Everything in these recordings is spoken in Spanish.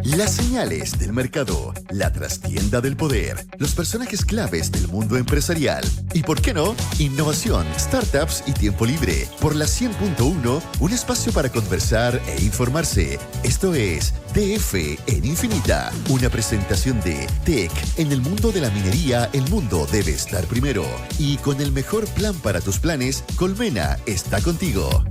Las señales del mercado, la trastienda del poder, los personajes claves del mundo empresarial y, ¿por qué no?, innovación, startups y tiempo libre. Por la 100.1, un espacio para conversar e informarse. Esto es DF en Infinita, una presentación de Tech. En el mundo de la minería, el mundo debe estar primero. Y con el mejor plan para tus planes, Colmena está contigo.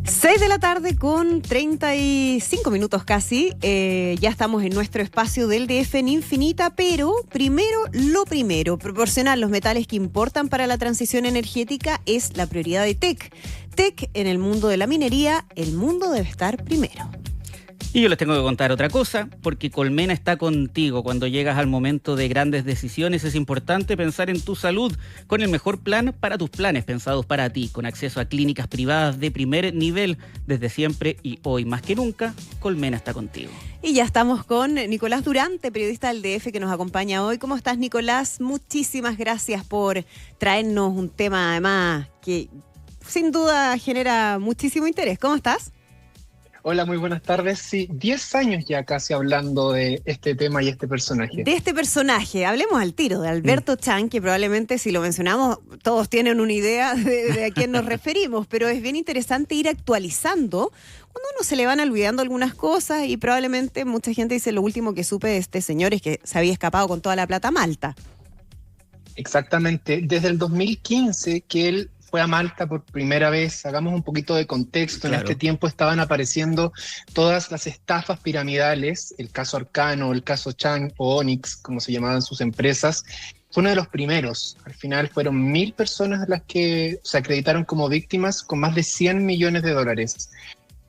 6 de la tarde con 35 minutos casi. Ya estamos en nuestro espacio del DF en Infinita, pero lo primero, proporcionar los metales que importan para la transición energética es la prioridad de Tech. Tech, en el mundo de la minería, el mundo debe estar primero. Y yo les tengo que contar otra cosa, porque Colmena está contigo. Cuando llegas al momento de grandes decisiones, es importante pensar en tu salud, con el mejor plan para tus planes, pensados para ti, con acceso a clínicas privadas de primer nivel, desde siempre y hoy más que nunca, Colmena está contigo. Y ya estamos con Nicolás Durante, periodista del DF, que nos acompaña hoy. ¿Cómo estás, Nicolás? Muchísimas gracias por traernos un tema, además, que sin duda genera muchísimo interés. ¿Cómo estás? Hola, muy buenas tardes. Sí, 10 años ya casi hablando de este tema y este personaje. De este personaje, hablemos al tiro, de Alberto Chan, que probablemente si lo mencionamos todos tienen una idea de a quién nos referimos, pero es bien interesante ir actualizando cuando a uno se le van olvidando algunas cosas y probablemente mucha gente dice lo último que supe de este señor es que se había escapado con toda la plata a Malta. Exactamente, desde el 2015 que él fue a Malta por primera vez. Hagamos un poquito de contexto. Claro. En este tiempo estaban apareciendo todas las estafas piramidales, el caso Arcano, el caso Chan o Onyx, como se llamaban sus empresas. Fue uno de los primeros. Al final fueron 1.000 personas las que se acreditaron como víctimas con más de $100 millones.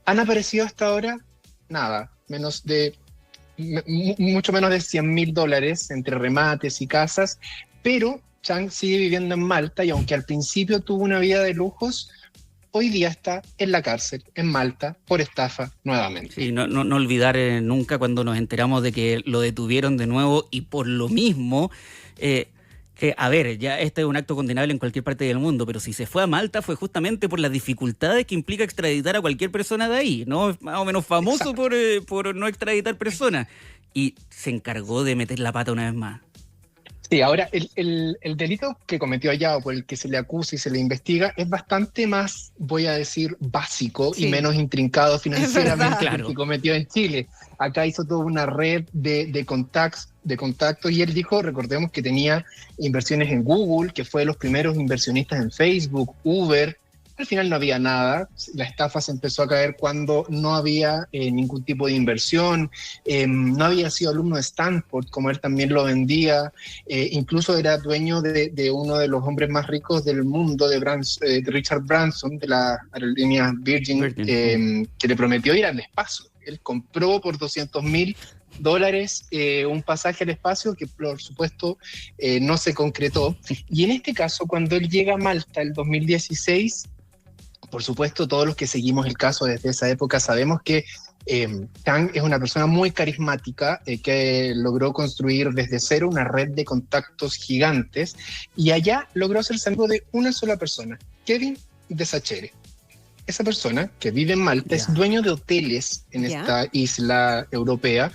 ¿Han aparecido hasta ahora? Nada, mucho menos de $100.000 entre remates y casas, pero Chan sigue viviendo en Malta y aunque al principio tuvo una vida de lujos, hoy día está en la cárcel, en Malta, por estafa nuevamente. Sí, no olvidar nunca cuando nos enteramos de que lo detuvieron de nuevo y por lo mismo, que a ver, ya este es un acto condenable en cualquier parte del mundo, pero si se fue a Malta fue justamente por las dificultades que implica extraditar a cualquier persona de ahí, ¿no? Es más o menos famoso por no extraditar personas y se encargó de meter la pata una vez más. Sí, ahora el delito que cometió allá o por el que se le acusa y se le investiga es bastante más, voy a decir, básico y menos intrincado financieramente que el que cometió en Chile. Acá hizo toda una red de contactos y él dijo, recordemos que tenía inversiones en Google, que fue de los primeros inversionistas en Facebook, Uber. Al final no había nada, la estafa se empezó a caer cuando no había ningún tipo de inversión, no había sido alumno de Stanford, como él también lo vendía, incluso era dueño de uno de los hombres más ricos del mundo, de Richard Branson, de la aerolínea Virgin. Que le prometió ir al espacio. Él compró por $200.000 un pasaje al espacio que por supuesto no se concretó. Y en este caso, cuando él llega a Malta el 2016, por supuesto, todos los que seguimos el caso desde esa época sabemos que Chan es una persona muy carismática que logró construir desde cero una red de contactos gigantes y allá logró hacerse amigo de una sola persona, Kevin de Sachere. Esa persona que vive en Malta es dueño de hoteles en esta isla europea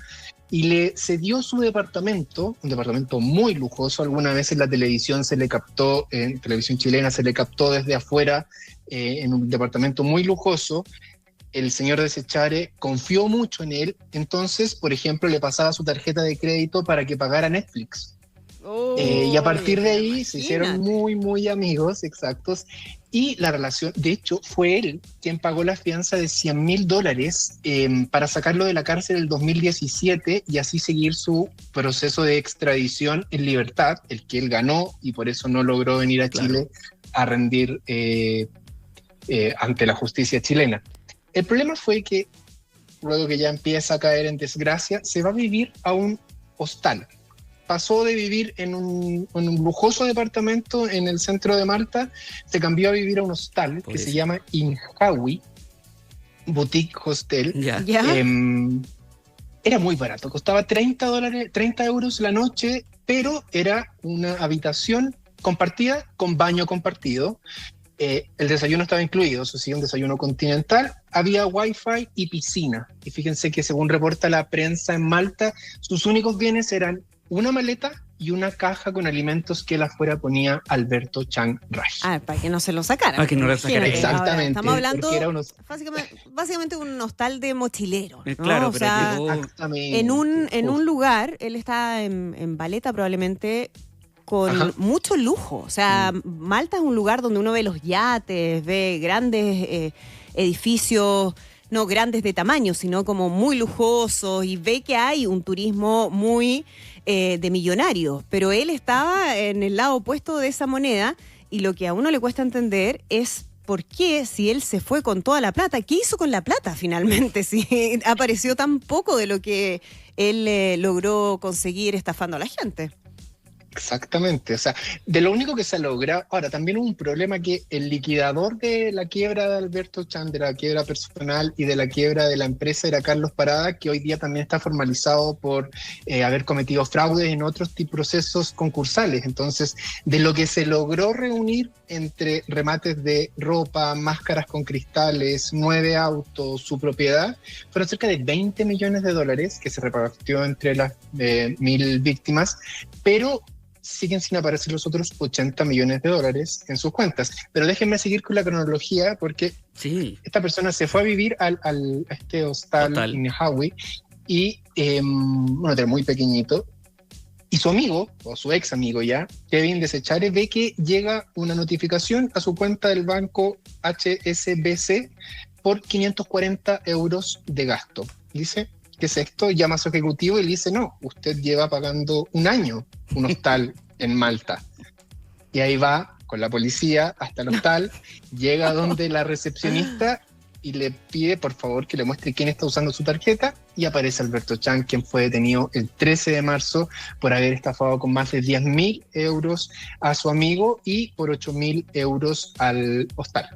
y le cedió su departamento, un departamento muy lujoso. Alguna vez en la televisión se le captó, en televisión chilena se le captó desde afuera en un departamento muy lujoso. El señor de Sachere confió mucho en él, entonces, por ejemplo, le pasaba su tarjeta de crédito para que pagara Netflix. Y a partir de ahí se hicieron muy, muy amigos, exactos. Y la relación, de hecho, fue él quien pagó la fianza de $100.000 para sacarlo de la cárcel en el 2017 y así seguir su proceso de extradición en libertad, el que él ganó y por eso no logró venir a Chile a rendir ante la justicia chilena. El problema fue que luego que ya empieza a caer en desgracia, se va a vivir a un hostal. Pasó de vivir en un lujoso departamento en el centro de Malta, se cambió a vivir a un hostal que se llama Inhawi Boutique Hostel. Era muy barato, costaba $30 la noche, pero era una habitación compartida con baño compartido. El desayuno estaba incluido, eso sí, un desayuno continental, había wifi y piscina. Y fíjense que según reporta la prensa en Malta, sus únicos bienes eran una maleta y una caja con alimentos que él afuera ponía Alberto Chang Raj. Para que no se lo sacaran. Para que no lo sacaran. Exactamente. Ahora, estamos hablando unos... básicamente un hostal de mochilero, ¿no? Claro, o pero sea, llegó... en un lugar, él está en Valeta probablemente, con mucho lujo. O sea, Malta es un lugar donde uno ve los yates, ve grandes edificios, no grandes de tamaño, sino como muy lujosos, y ve que hay un turismo muy de millonario. Pero él estaba en el lado opuesto de esa moneda, y lo que a uno le cuesta entender es por qué, si él se fue con toda la plata, ¿qué hizo con la plata finalmente? Si apareció tan poco de lo que él logró conseguir estafando a la gente. Exactamente, o sea, de lo único que se ha logrado. Ahora, también hubo un problema que el liquidador de la quiebra de Alberto Chang, de la quiebra personal y de la quiebra de la empresa, era Carlos Parada, que hoy día también está formalizado por haber cometido fraudes en otros procesos concursales. Entonces, de lo que se logró reunir entre remates de ropa, máscaras con cristales, 9 autos, su propiedad, fueron cerca de $20 millones que se repartió entre las 1.000 víctimas, pero siguen sin aparecer los otros $80 millones en sus cuentas. Pero déjenme seguir con la cronología, porque esta persona se fue a vivir a este hostal en Hawi, y un hotel muy pequeñito, y su amigo, o su ex amigo ya, Kevin Desechare, ve que llega una notificación a su cuenta del banco HSBC por 540 euros de gasto. Dice, ¿qué es esto? Llama a su ejecutivo y le dice, no, usted lleva pagando un año un hostal en Malta. Y ahí va con la policía hasta el hostal, llega donde la recepcionista y le pide por favor que le muestre quién está usando su tarjeta, y aparece Alberto Chang, quien fue detenido el 13 de marzo por haber estafado con más de 10.000 euros a su amigo y por 8.000 euros al hostal.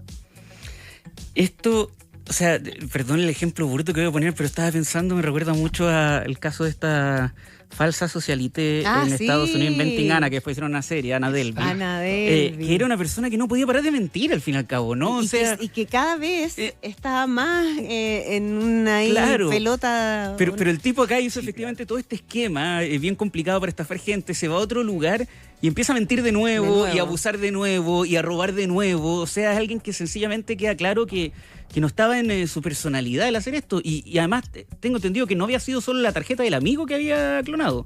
Esto... O sea, perdón el ejemplo bruto que voy a poner, pero estaba pensando, me recuerda mucho al caso de esta falsa socialite en Estados Unidos, Inventing Anna, que después hicieron una serie, Anna Delvey. Que era una persona que no podía parar de mentir al fin y al cabo, ¿no? Y que cada vez estaba más en una pelota. Pero el tipo acá hizo efectivamente todo este esquema, bien complicado para estafar gente, se va a otro lugar y empieza a mentir de nuevo, y a abusar de nuevo, y a robar de nuevo. O sea, es alguien que sencillamente queda claro que no estaba en su personalidad el hacer esto. Y además tengo entendido que no había sido solo la tarjeta del amigo que había clonado.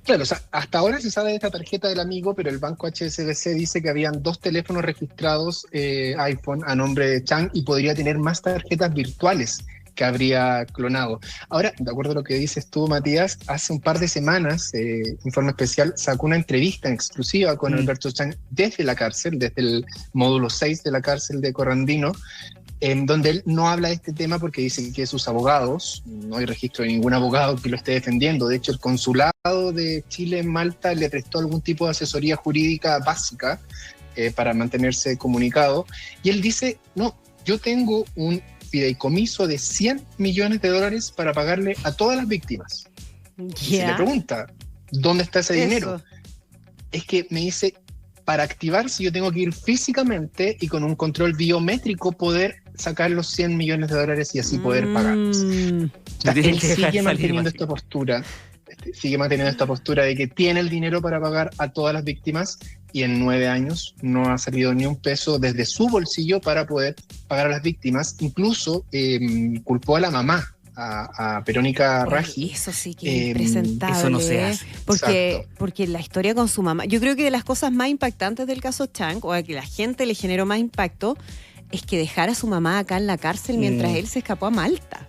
Claro, o sea, hasta ahora se sabe de esta tarjeta del amigo, pero el banco HSBC dice que habían 2 teléfonos registrados iPhone a nombre de Chang, y podría tener más tarjetas virtuales que habría clonado. Ahora, de acuerdo a lo que dices tú, Matías, hace un par de semanas, Informe Especial sacó una entrevista exclusiva con Alberto Chang desde la cárcel, desde el módulo 6 de la cárcel de Corrandino, en donde él no habla de este tema porque dicen que sus abogados, no hay registro de ningún abogado que lo esté defendiendo. De hecho, el consulado de Chile en Malta le prestó algún tipo de asesoría jurídica básica para mantenerse comunicado, y él dice, no, yo tengo un fideicomiso de $100 millones para pagarle a todas las víctimas. Se le pregunta, ¿dónde está ese dinero? Es que me dice, para activarse yo tengo que ir físicamente y con un control biométrico poder sacar los $100 millones y así poder pagarles. O sea, él sigue manteniendo esta postura. Sigue manteniendo esta postura de que tiene el dinero para pagar a todas las víctimas, y en 9 años no ha salido ni un peso desde su bolsillo para poder pagar a las víctimas. Incluso culpó a la mamá, a Verónica Raggi. Eso sí que es impresentable. Eso no se hace. Porque la historia con su mamá, yo creo que de las cosas más impactantes del caso Chang, o a que la gente le generó más impacto, es que dejara a su mamá acá en la cárcel mientras él se escapó a Malta.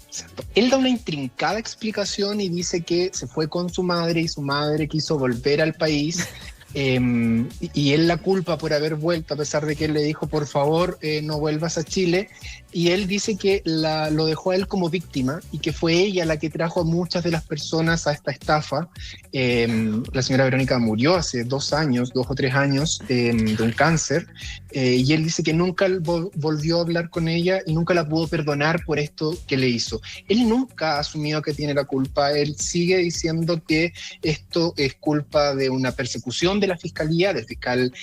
Exacto. Él da una intrincada explicación y dice que se fue con su madre y su madre quiso volver al país, y él la culpa por haber vuelto, a pesar de que él le dijo por favor no vuelvas a Chile, y él dice que lo dejó a él como víctima y que fue ella la que trajo a muchas de las personas a esta estafa. La señora Verónica murió hace 2 o 3 años de un cáncer, y él dice que nunca volvió a hablar con ella y nunca la pudo perdonar por esto que le hizo. Él nunca ha asumido que tiene la culpa, él sigue diciendo que esto es culpa de una persecución de la Fiscalía, del fiscal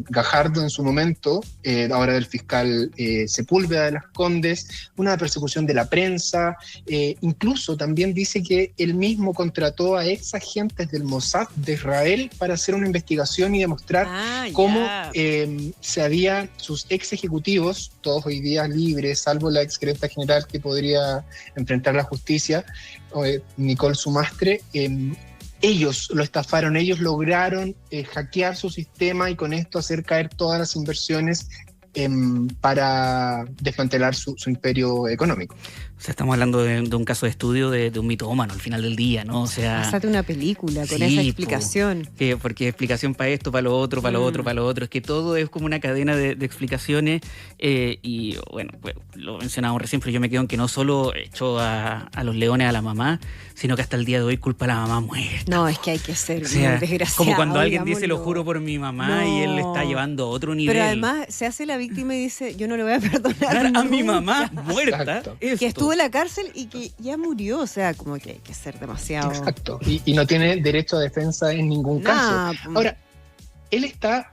Gajardo en su momento, ahora del fiscal Sepúlveda de las Condes, una persecución de la prensa, incluso también dice que él mismo contrató a ex agentes del Mossad de Israel para hacer una investigación y demostrar cómo sus ex ejecutivos, todos hoy día libres, salvo la ex gerenta general que podría enfrentar la justicia, Nicole Sumastre, ellos lo estafaron, ellos lograron hackear su sistema y con esto hacer caer todas las inversiones para desmantelar su imperio económico. O sea, estamos hablando de un caso de estudio de un mitómano al final del día, ¿no? O sea, pásate una película con esa explicación. Porque explicación para esto, para lo otro, para lo otro, para lo otro. Es que todo es como una cadena de explicaciones. Y bueno, pues, lo mencionábamos recién, pero yo me quedo en que no solo echó a los leones a la mamá, sino que hasta el día de hoy culpa a la mamá muerta. No, es que hay que ser desgraciado. Como cuando alguien dice lo juro por mi mamá y él le está llevando a otro nivel. Pero además se hace la víctima y dice, yo no le voy a perdonar a mi mamá muerta. Que estuvo en la cárcel y que ya murió, o sea, como que hay que ser demasiado... Exacto, y no tiene derecho a defensa en ningún caso. Ahora, él está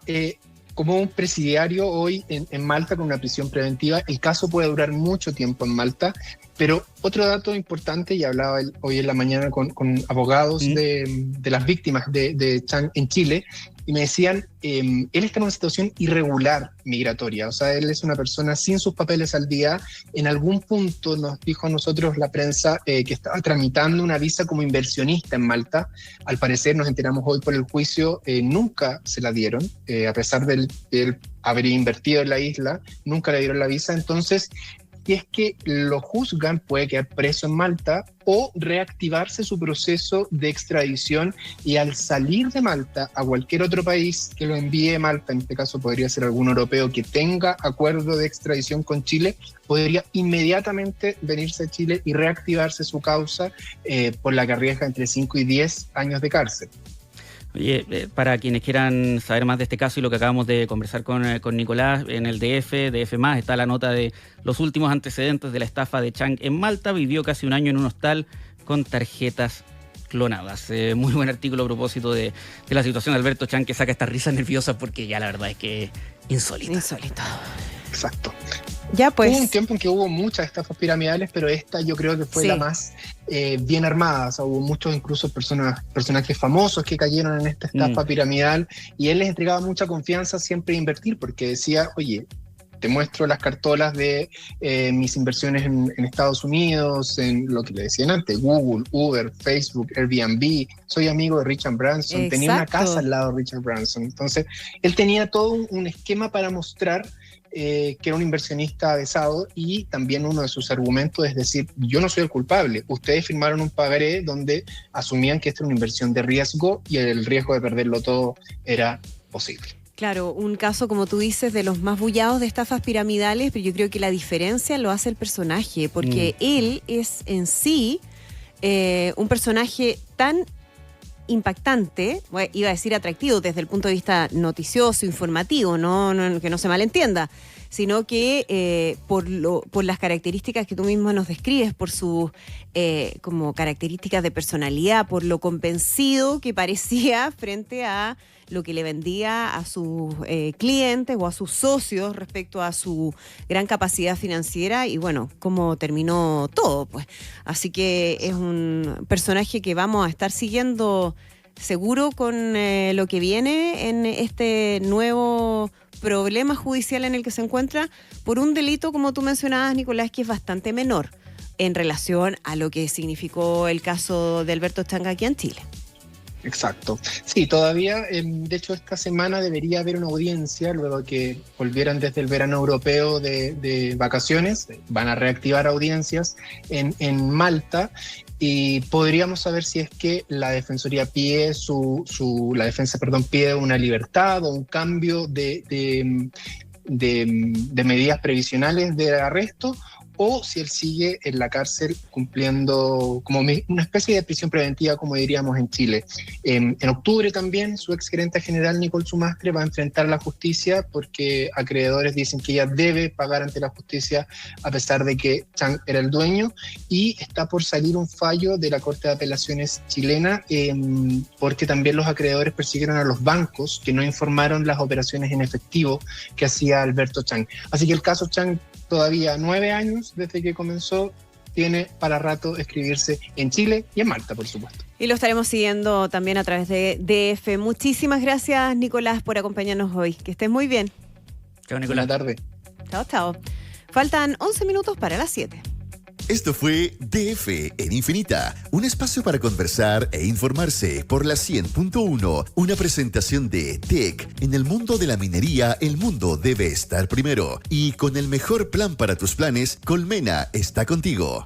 como un presidiario hoy en Malta con una prisión preventiva. El caso puede durar mucho tiempo en Malta, pero otro dato importante, y hablaba hoy en la mañana con abogados de las víctimas de Chang en Chile, y me decían, él está en una situación irregular migratoria, o sea, él es una persona sin sus papeles al día. En algún punto nos dijo a nosotros la prensa que estaba tramitando una visa como inversionista en Malta. Al parecer, nos enteramos hoy por el juicio, nunca se la dieron, a pesar de él haber invertido en la isla, nunca le dieron la visa. Entonces, si es que lo juzgan, puede quedar preso en Malta o reactivarse su proceso de extradición, y al salir de Malta a cualquier otro país que lo envíe a Malta, en este caso podría ser algún europeo que tenga acuerdo de extradición con Chile, podría inmediatamente venirse a Chile y reactivarse su causa, por la que arriesga entre 5 y 10 años de cárcel. Oye, para quienes quieran saber más de este caso y lo que acabamos de conversar con Nicolás, en el DF está la nota de los últimos antecedentes de la estafa de Chang en Malta. Vivió casi un año en un hostal con tarjetas clonadas. Muy buen artículo a propósito de la situación de Alberto Chang, que saca estas risas nerviosas porque ya la verdad es que es insólito. Exacto. Ya pues. Hubo un tiempo en que hubo muchas estafas piramidales, pero esta yo creo que fue la más bien armada. O sea, hubo muchos incluso personajes famosos que cayeron en esta estafa piramidal, y él les entregaba mucha confianza siempre a invertir, porque decía, oye, te muestro las cartolas de mis inversiones en Estados Unidos, en lo que le decían antes, Google, Uber, Facebook, Airbnb, soy amigo de Richard Branson. Exacto. Tenía una casa al lado de Richard Branson. Entonces, él tenía todo un esquema para mostrar que era un inversionista avesado, y también uno de sus argumentos es decir, yo no soy el culpable, ustedes firmaron un pagaré donde asumían que esto era una inversión de riesgo y el riesgo de perderlo todo era posible. Claro, un caso, como tú dices, de los más bullados de estafas piramidales, pero yo creo que la diferencia lo hace el personaje, porque él es en sí un personaje tan impactante, iba a decir atractivo desde el punto de vista noticioso, informativo, que no se malentienda, sino que por las características que tú mismo nos describes, por sus como características de personalidad, por lo convencido que parecía frente a lo que le vendía a sus clientes o a sus socios respecto a su gran capacidad financiera, y bueno, cómo terminó todo, pues. Así que es un personaje que vamos a estar siguiendo seguro con lo que viene en este nuevo problema judicial en el que se encuentra por un delito, como tú mencionabas, Nicolás, que es bastante menor en relación a lo que significó el caso de Alberto Chang aquí en Chile. Exacto. Sí, todavía, de hecho, esta semana debería haber una audiencia, luego que volvieran desde el verano europeo de vacaciones, van a reactivar audiencias en Malta, y podríamos saber si es que la Defensoría pide pide una libertad o un cambio de medidas previsionales de arresto, o si él sigue en la cárcel cumpliendo como una especie de prisión preventiva, como diríamos en Chile. En octubre también su exgerente general Nicole Sumastre va a enfrentar la justicia porque acreedores dicen que ella debe pagar ante la justicia a pesar de que Chang era el dueño, y está por salir un fallo de la Corte de Apelaciones chilena porque también los acreedores persiguieron a los bancos que no informaron las operaciones en efectivo que hacía Alberto Chang. Así que el caso Chang, todavía 9 años desde que comenzó, tiene para rato escribirse en Chile y en Malta, por supuesto. Y lo estaremos siguiendo también a través de DF. Muchísimas gracias, Nicolás, por acompañarnos hoy. Que estés muy bien. Chao, Nicolás. Buena tarde. Chao, chao. Faltan 11 minutos para las 7. Esto fue DF en Infinita, un espacio para conversar e informarse por la 100.1, una presentación de TEC. En el mundo de la minería, el mundo debe estar primero. Y con el mejor plan para tus planes, Colmena está contigo.